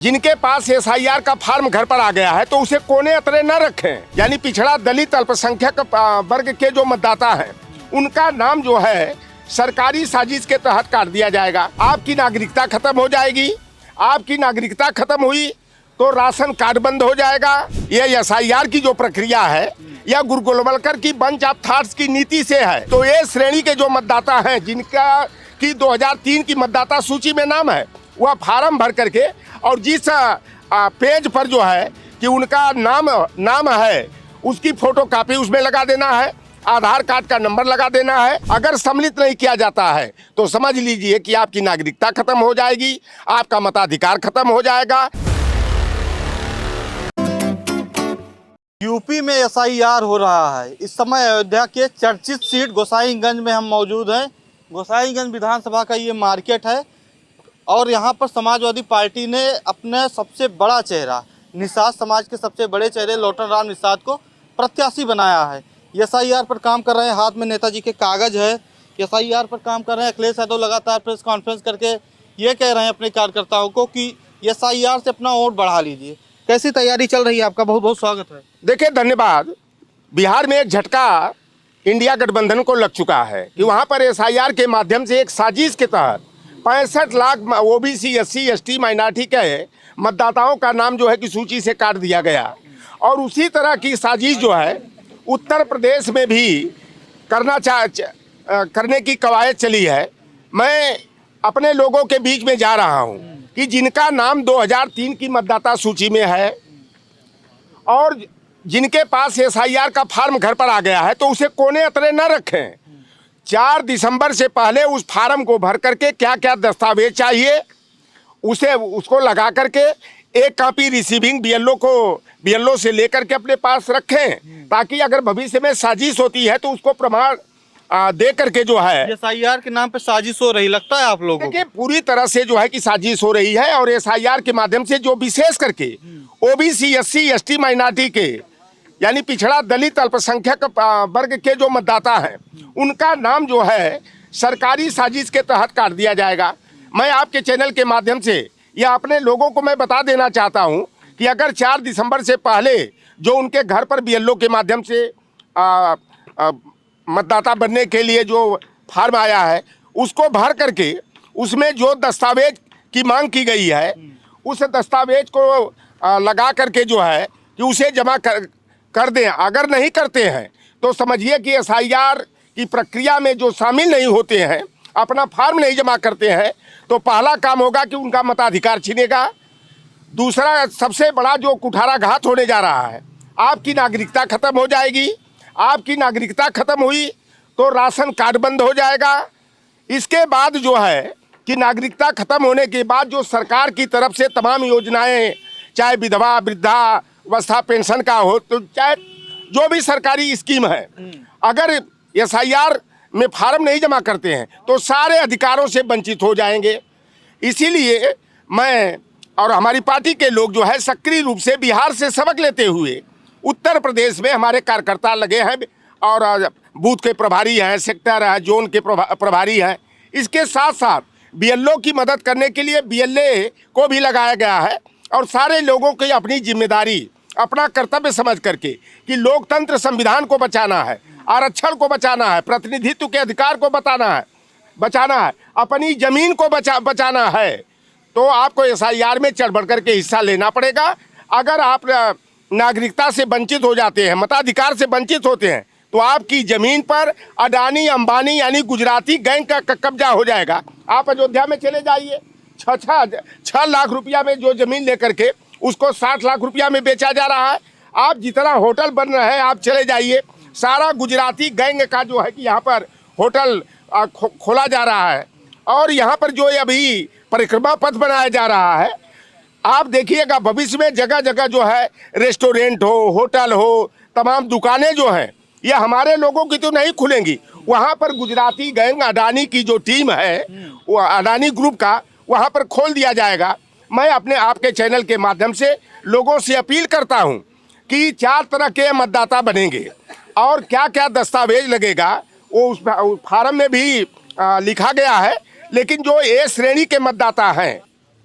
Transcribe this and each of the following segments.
जिनके पास एसआईआर का फॉर्म घर पर आ गया है तो उसे कोने अतरे न रखें। यानी पिछड़ा दलित अल्पसंख्यक वर्ग के जो मतदाता हैं उनका नाम जो है सरकारी साजिश के तहत काट दिया जाएगा। आपकी नागरिकता खत्म हो जाएगी। आपकी नागरिकता खत्म हुई तो राशन कार्ड बंद हो जाएगा। ये एसआईआर की जो प्रक्रिया है यह गुरु गोलवलकर की बंच ऑफ थॉट्स की नीति से है। तो ये श्रेणी के जो मतदाता हैं जिनका की 2003 की मतदाता सूची में नाम है वह फार्म भर करके और जिस पेज पर जो है कि उनका नाम है उसकी फोटो कॉपी उसमें लगा देना है, आधार कार्ड का नंबर लगा देना है। अगर सम्मिलित नहीं किया जाता है तो समझ लीजिए कि आपकी नागरिकता खत्म हो जाएगी, आपका मताधिकार खत्म हो जाएगा। यूपी में एसआईआर हो रहा है। इस समय अयोध्या के चर्चित सीट गोसाईगंज में हम मौजूद हैं। गोसाईगंज विधानसभा का ये मार्केट है और यहाँ पर समाजवादी पार्टी ने अपने सबसे बड़ा चेहरा निषाद समाज के सबसे बड़े चेहरे लोटन राम निषाद को प्रत्याशी बनाया है। एसआईआर पर काम कर रहे हैं, हाथ में नेताजी के कागज है। एसआईआर पर काम कर रहे हैं। अखिलेश यादव लगातार प्रेस कॉन्फ्रेंस करके ये कह रहे हैं अपने कार्यकर्ताओं को कि एसआईआर से अपना वोट बढ़ा लीजिए। कैसी तैयारी चल रही है? आपका बहुत बहुत स्वागत है। देखिए, धन्यवाद। बिहार में एक झटका इंडिया गठबंधन को लग चुका है कि वहाँ पर एसआईआर के माध्यम से एक साजिश के तहत 65 lakh OBC SC ST minority के मतदाताओं का नाम जो है कि सूची से काट दिया गया। और उसी तरह की साजिश जो है उत्तर प्रदेश में भी करने की कवायद चली है। मैं अपने लोगों के बीच में जा रहा हूं कि जिनका नाम 2003 की मतदाता सूची में है और जिनके पास एसआईआर का फॉर्म घर पर आ गया है तो उसे कोने अतरे न रखें। 4 दिसंबर से पहले उस फार्म को भर करके क्या क्या दस्तावेज चाहिए उसको लगा करके एक कॉपी रिसीविंग बीएलओ से लेकर के अपने पास रखें, ताकि अगर भविष्य में साजिश होती है तो उसको प्रमाण दे करके जो है। एसआईआर के नाम पे साजिश हो रही लगता है आप लोगों को? देखिए, पूरी तरह से जो है कि साजिश हो रही है और एसआईआर के माध्यम से जो विशेष करके ओबीसी एससी एसटी माइनॉरिटी के यानी पिछड़ा दलित अल्पसंख्यक वर्ग के जो मतदाता हैं उनका नाम जो है सरकारी साजिश के तहत काट दिया जाएगा। मैं आपके चैनल के माध्यम से या अपने लोगों को मैं बता देना चाहता हूं कि अगर 4 दिसंबर से पहले जो उनके घर पर बीएलओ के माध्यम से मतदाता बनने के लिए जो फार्म आया है उसको भर करके उसमें जो दस्तावेज की मांग की गई है उस दस्तावेज को लगा करके जो है कि उसे जमा कर दें। अगर नहीं करते हैं तो समझिए कि एसआईआर की प्रक्रिया में जो शामिल नहीं होते हैं, अपना फार्म नहीं जमा करते हैं, तो पहला काम होगा कि उनका मताधिकार छीनेगा। दूसरा सबसे बड़ा जो कुठाराघात होने जा रहा है, आपकी नागरिकता खत्म हो जाएगी। आपकी नागरिकता खत्म हुई तो राशन कार्ड बंद हो जाएगा। इसके बाद जो है कि नागरिकता खत्म होने के बाद जो सरकार की तरफ से तमाम योजनाएं, चाहे विधवा वृद्धावस्था पेंशन का हो तो चाहे जो भी सरकारी स्कीम है, अगर एसआईआर में फार्म नहीं जमा करते हैं तो सारे अधिकारों से वंचित हो जाएंगे। इसीलिए मैं और हमारी पार्टी के लोग जो है सक्रिय रूप से बिहार से सबक लेते हुए उत्तर प्रदेश में हमारे कार्यकर्ता लगे हैं और बूथ के प्रभारी हैं, सेक्टर है, जोन के प्रभारी हैं। इसके साथ साथ बीएलओ की मदद करने के लिए बीएलए को भी लगाया गया है और सारे लोगों की अपनी जिम्मेदारी, अपना कर्तव्य समझ करके कि लोकतंत्र संविधान को बचाना है, आरक्षण को बचाना है, प्रतिनिधित्व के अधिकार को बचाना है, अपनी जमीन को बचाना है, तो आपको एसआईआर में चढ़ बढ़ करके हिस्सा लेना पड़ेगा। अगर आप नागरिकता से वंचित हो जाते हैं, मताधिकार से वंचित होते हैं, तो आपकी जमीन पर अडानी अंबानी यानी गुजराती गैंग का कब्जा हो जाएगा। आप अयोध्या में चले जाइए, 6 लाख रुपया में जो जमीन लेकर के उसको 60 लाख रुपया में बेचा जा रहा है। आप जितना होटल बन रहे हैं आप चले जाइए, सारा गुजराती गैंग का जो है कि यहाँ पर होटल खोला जा रहा है। और यहाँ पर जो अभी परिक्रमा पथ बनाया जा रहा है, आप देखिएगा भविष्य में जगह जगह जो है रेस्टोरेंट हो, होटल हो, तमाम दुकानें जो हैं ये हमारे लोगों की तो नहीं खुलेंगी। वहाँ पर गुजराती गैंग अडानी की जो टीम है वो अडानी ग्रुप का वहाँ पर खोल दिया जाएगा। मैं अपने आपके चैनल के माध्यम से लोगों से अपील करता हूँ कि 4 तरह के मतदाता बनेंगे और क्या क्या दस्तावेज लगेगा वो उस फार्म में भी लिखा गया है। लेकिन जो ए श्रेणी के मतदाता हैं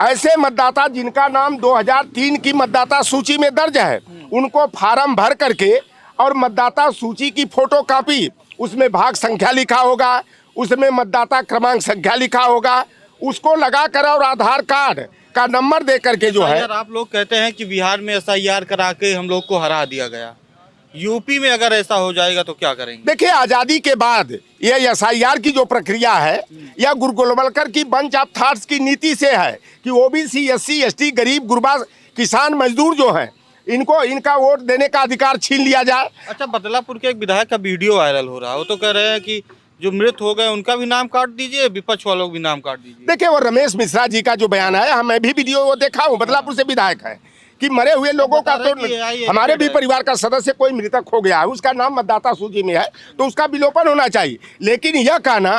ऐसे मतदाता जिनका नाम 2003 की मतदाता सूची में दर्ज है, उनको फार्म भर करके और मतदाता सूची की फोटो कॉपी, उसमें भाग संख्या लिखा होगा, उसमें मतदाता क्रमांक संख्या लिखा होगा, उसको लगा कर और आधार कार्ड का नंबर दे करके जो है। यार आप लोग कहते हैं कि बिहार में SIR करा के हम लोग को हरा दिया गया, यूपी में अगर ऐसा हो जाएगा तो क्या करेंगे? देखिए, आज़ादी के बाद ये SIR की जो प्रक्रिया है, यह गुरु गोलवलकर की बंच ऑफ थॉट्स की नीति से है कि OBC, SC, ST, गरीब गुरबा, किसान, मजदूर जो हैं, इनको इनका वोट देने का अधिकार छीन लिया जाए। अच्छा, बदलापुर के एक विधायक का वीडियो वायरल हो रहा है, वो तो कह रहे हैं कि जो मृत हो गए उनका भी नाम काट दीजिए, विपक्ष वालों भी नाम काट दीजिए। देखिए, वो रमेश मिश्रा जी का जो बयान है, मैं भी वीडियो वो देखा हूँ, बदलापुर से विधायक है, कि मरे हुए लोगों का तो हमारे भी परिवार का सदस्य कोई मृतक हो गया है, उसका नाम मतदाता सूची में है, तो उसका विलोपन होना चाहिए। लेकिन यह कहना,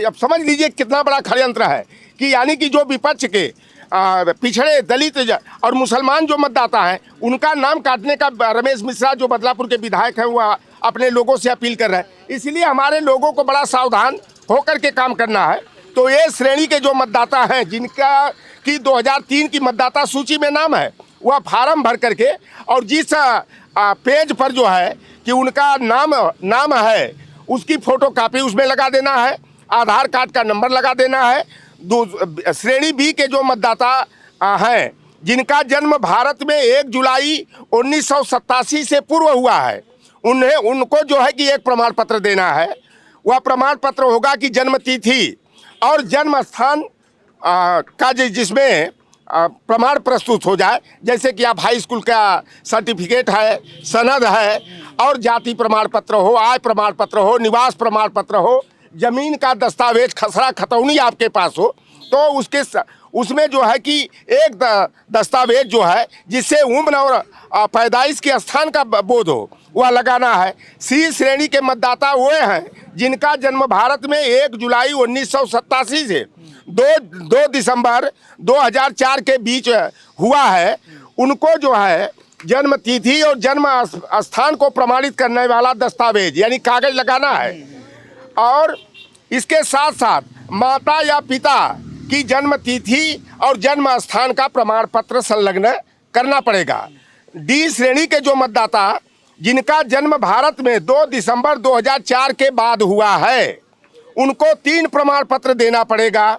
अब समझ लीजिए कितना बड़ा षड्यंत्र है कि यानी कि जो विपक्ष के पिछड़े, दलित और मुसलमान जो मतदाता हैं, उनका नाम काटने का रमेश मिश्रा जो बदलापुर के विधायक हैं, वह अपने लोगों से अपील कर रहे हैं। इसलिए हमारे लोगों को बड़ा सावधान होकर के काम करना है। तो ये श्रेणी के जो मतदाता हैं, जिनका कि 2003 की मतदाता सूची में नाम है, वह फार्म भर करके और जिस पेज पर जो है कि उनका नाम है, उसकी फोटो कॉपी उसमें लगा देना है, आधार कार्ड का नंबर लगा देना है। श्रेणी बी के जो मतदाता हैं, जिनका जन्म भारत में 1 जुलाई 1987 से पूर्व हुआ है, उनको जो है कि एक प्रमाण पत्र देना है। वह प्रमाण पत्र होगा कि जन्म तिथि और जन्म स्थान का जिसमें प्रमाण प्रस्तुत हो जाए, जैसे कि आप हाई स्कूल का सर्टिफिकेट है, सनद है, और जाति प्रमाण पत्र हो, आय प्रमाण पत्र हो, निवास प्रमाण पत्र हो, जमीन का दस्तावेज, खसरा खतौनी आपके पास हो, तो उसमें जो है कि एक दस्तावेज जो है जिससे उम्र और पैदाइश के स्थान का बोध हो, वह लगाना है। सी श्रेणी के मतदाता वो हैं जिनका जन्म भारत में 1 जुलाई 1987 से 2 दिसंबर 2004 के बीच हुआ है। उनको जो है जन्म तिथि और जन्म स्थान को प्रमाणित करने वाला दस्तावेज यानी कागज लगाना है। और इसके साथ साथ माता या पिता की जन्म तिथि और जन्म स्थान का प्रमाण पत्र संलग्न करना पड़ेगा। डी श्रेणी के जो मतदाता जिनका जन्म भारत में 2 दिसंबर 2004 के बाद हुआ है, उनको 3 प्रमाण पत्र देना पड़ेगा।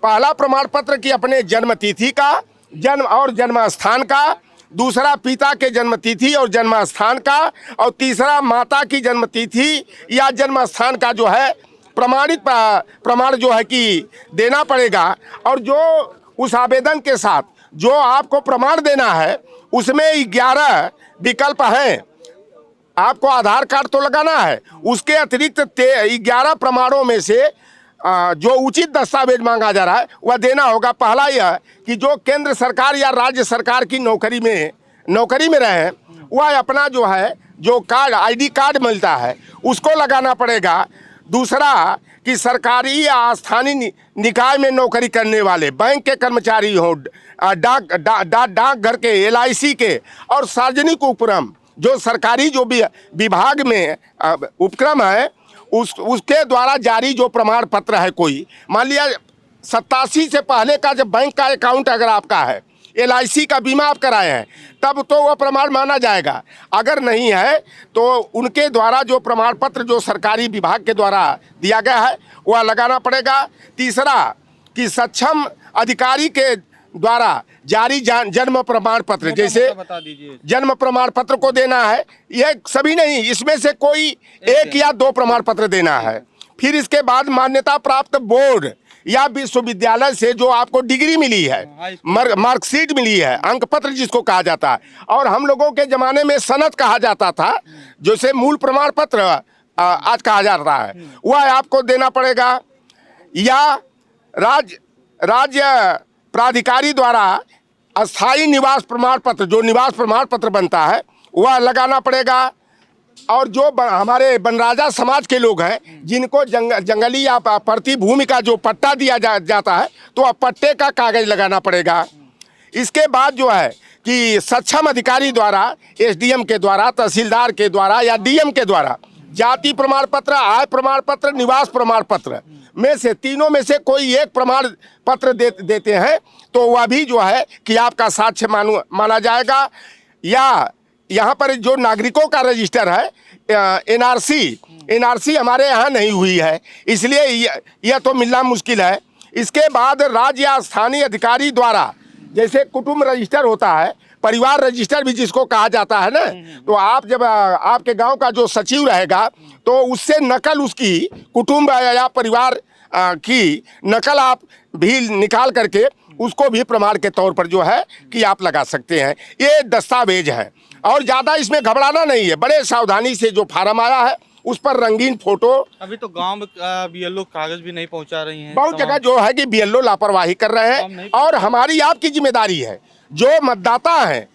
पहला प्रमाण पत्र कि अपने जन्म तिथि का, जन्म और जन्म स्थान का, दूसरा पिता के जन्म तिथि और जन्म स्थान का, और तीसरा माता की जन्म तिथि या जन्म स्थान का जो है प्रमाणित प्रमाण जो है कि देना पड़ेगा। और जो उस आवेदन के साथ जो आपको प्रमाण देना है, उसमें 11 विकल्प हैं। आपको आधार कार्ड तो लगाना है, उसके अतिरिक्त 11 प्रमाणों में से जो उचित दस्तावेज मांगा जा रहा है वह देना होगा। पहला यह कि जो केंद्र सरकार या राज्य सरकार की नौकरी में रहे, वह अपना जो है जो कार्ड, ID कार्ड मिलता है, उसको लगाना पड़ेगा। दूसरा कि सरकारी या स्थानीय निकाय में नौकरी करने वाले बैंक के कर्मचारी हों, डाकघर के, LIC के और सार्वजनिक उपक्रम, जो सरकारी जो भी विभाग में उपक्रम है, उसके द्वारा जारी जो प्रमाण पत्र है, कोई मान लिया 87 से पहले का जब बैंक का अकाउंट अगर आपका है, LIC का बीमा आप कराए हैं, तब तो वह प्रमाण माना जाएगा। अगर नहीं है तो उनके द्वारा जो प्रमाण पत्र जो सरकारी विभाग के द्वारा दिया गया है वह लगाना पड़ेगा। तीसरा कि सक्षम अधिकारी के द्वारा जारी जन्म प्रमाण पत्र, जैसे जन्म प्रमाण पत्र को देना है। यह सभी नहीं, इसमें से कोई 1 या 2 प्रमाण पत्र देना है। फिर इसके बाद मान्यता प्राप्त बोर्ड या विश्वविद्यालय से जो आपको डिग्री मिली है, मार्कशीट मिली है, अंक पत्र जिसको कहा जाता है, और हम लोगों के ज़माने में सनद कहा जाता था, जैसे मूल प्रमाण पत्र आज कहा जाता है, वह आपको देना पड़ेगा। या राज्य प्राधिकारी द्वारा अस्थायी निवास प्रमाण पत्र, जो निवास प्रमाण पत्र बनता है, वह लगाना पड़ेगा। और जो हमारे बनराजा समाज के लोग हैं, जिनको जंगली या प्रति भूमि का जो पट्टा दिया जाता है, तो अब पट्टे का कागज लगाना पड़ेगा। इसके बाद जो है कि सक्षम अधिकारी द्वारा, SDM के द्वारा, तहसीलदार के द्वारा या DM के द्वारा जाति प्रमाण पत्र, आय प्रमाण पत्र, निवास प्रमाण पत्र में से, तीनों में से कोई एक प्रमाण पत्र देते हैं तो वह भी जो है कि आपका साक्ष्य माना जाएगा। या यहाँ पर जो नागरिकों का रजिस्टर है, एनआरसी हमारे यहाँ नहीं हुई है, इसलिए यह तो मिलना मुश्किल है। इसके बाद राज्य या स्थानीय अधिकारी द्वारा, जैसे कुटुंब रजिस्टर होता है, परिवार रजिस्टर भी जिसको कहा जाता है ना, तो आप जब आपके गांव का जो सचिव रहेगा तो उससे नकल, उसकी कुटुंब या परिवार की नकल आप भी निकाल करके उसको भी प्रमाण के तौर पर जो है कि आप लगा सकते हैं। ये दस्तावेज है और ज़्यादा इसमें घबराना नहीं है। बड़े सावधानी से जो फार्म आया है उस पर रंगीन फोटो। अभी तो गांव में बीएलओ कागज भी नहीं पहुंचा रही हैं, बहुत जगह जो है कि बीएलओ लापरवाही कर रहे हैं और हमारी आपकी जिम्मेदारी है, जो मतदाता हैं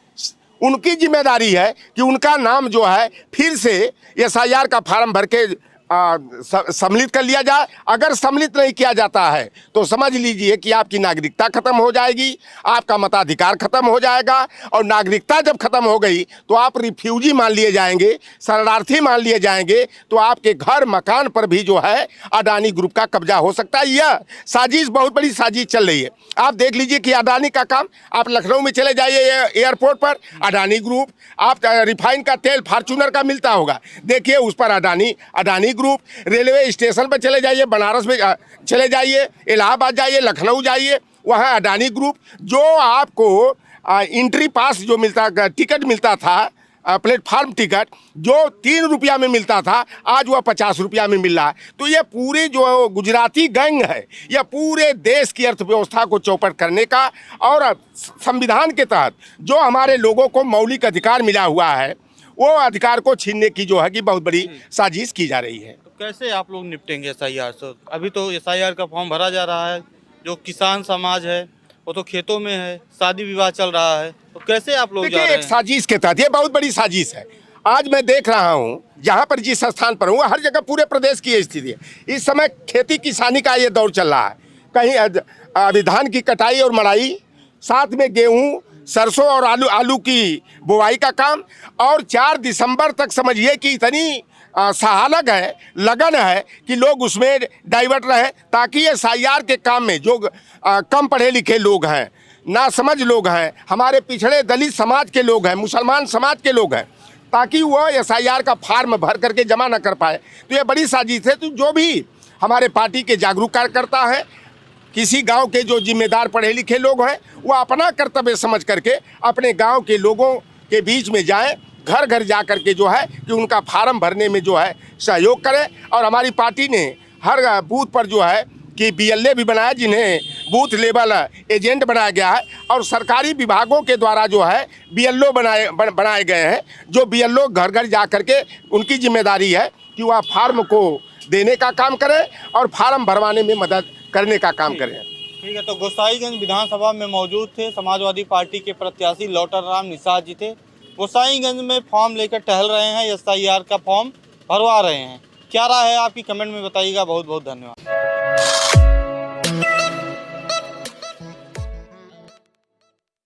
उनकी जिम्मेदारी है कि उनका नाम जो है फिर से एसआईआर का फार्म भर के सम्मिलित कर लिया जाए। अगर सम्मिलित नहीं किया जाता है तो समझ लीजिए कि आपकी नागरिकता खत्म हो जाएगी, आपका मताधिकार खत्म हो जाएगा। और नागरिकता जब खत्म हो गई तो आप रिफ्यूजी मान लिए जाएंगे, शरणार्थी मान लिए जाएंगे, तो आपके घर मकान पर भी जो है अडानी ग्रुप का कब्जा हो सकता है। यह साजिश, बहुत बड़ी साजिश चल रही है। आप देख लीजिए कि अडानी का काम, आप लखनऊ में चले जाइए एयरपोर्ट पर, अडानी ग्रुप। आप रिफाइन का तेल फॉर्च्यूनर का मिलता होगा, देखिए उस पर अडानी ग्रुप। रेलवे स्टेशन पर चले जाइए, बनारस में चले जाइए, इलाहाबाद जाइए, लखनऊ जाइए, वहाँ अडानी ग्रुप। जो आपको एंट्री पास जो मिलता, टिकट मिलता था, प्लेटफार्म टिकट जो 3 रुपया में मिलता था, आज वह 50 रुपया में मिल रहा है। तो ये पूरी जो गुजराती गैंग है, यह पूरे देश की अर्थव्यवस्था को चौपट करने का और संविधान के तहत जो हमारे लोगों को मौलिक अधिकार मिला हुआ है वो अधिकार को छीनने की जो है कि बहुत बड़ी साजिश की जा रही है। तो कैसे आप लोग निपटेंगे एसआईआर से? अभी तो एसआईआर का फॉर्म भरा जा रहा है, जो किसान समाज है वो तो खेतों में है, शादी विवाह चल रहा है, तो कैसे आप लोग जा रहे हैं? एक साजिश के तहत, ये बहुत बड़ी साजिश है। आज मैं देख रहा हूँ जहाँ पर जिस स्थान पर हूँ, हर जगह पूरे प्रदेश की ये स्थिति है। इस समय खेती किसानी का ये दौर चल रहा है। कहीं अभी धान की कटाई और मड़ाई, साथ में गेहूँ, सरसों और आलू की बुवाई का काम, और 4 दिसंबर तक समझिए कि इतनी सहालग है, लगन है कि लोग उसमें डाइवर्ट रहे, ताकि एसआईआर के काम में जो कम पढ़े लिखे लोग हैं, नासमझ लोग हैं, हमारे पिछड़े दलित समाज के लोग हैं, मुसलमान समाज के लोग हैं, ताकि वह एसआईआर का फार्म भर करके जमा न कर पाए। तो ये बड़ी साजिश है। तो जो भी हमारे पार्टी के जागरूक कार्यकर्ता हैं, किसी गांव के जो जिम्मेदार पढ़े लिखे लोग हैं, वो अपना कर्तव्य समझ करके अपने गांव के लोगों के बीच में जाएं, घर घर जा करके जो है कि उनका फार्म भरने में जो है सहयोग करें। और हमारी पार्टी ने हर बूथ पर जो है कि बीएलए भी बनाया, जिन्हें बूथ लेवल एजेंट बनाया गया है, और सरकारी विभागों के द्वारा जो है बीएलओ बनाए गए हैं, जो बीएलओ घर घर जा करके उनकी जिम्मेदारी है कि वह फार्म को देने का काम करें और फार्म भरवाने में मदद करने का काम करें। ठीक है, तो गोसाईगंज विधानसभा में मौजूद थे समाजवादी पार्टी के प्रत्याशी लौटर राम निषाद जी थे। गोसाईगंज में फॉर्म लेकर टहल रहे हैं, एसआईआर का फॉर्म भरवा रहे हैं। क्या राय है आपकी, कमेंट में बताइएगा। बहुत बहुत धन्यवाद।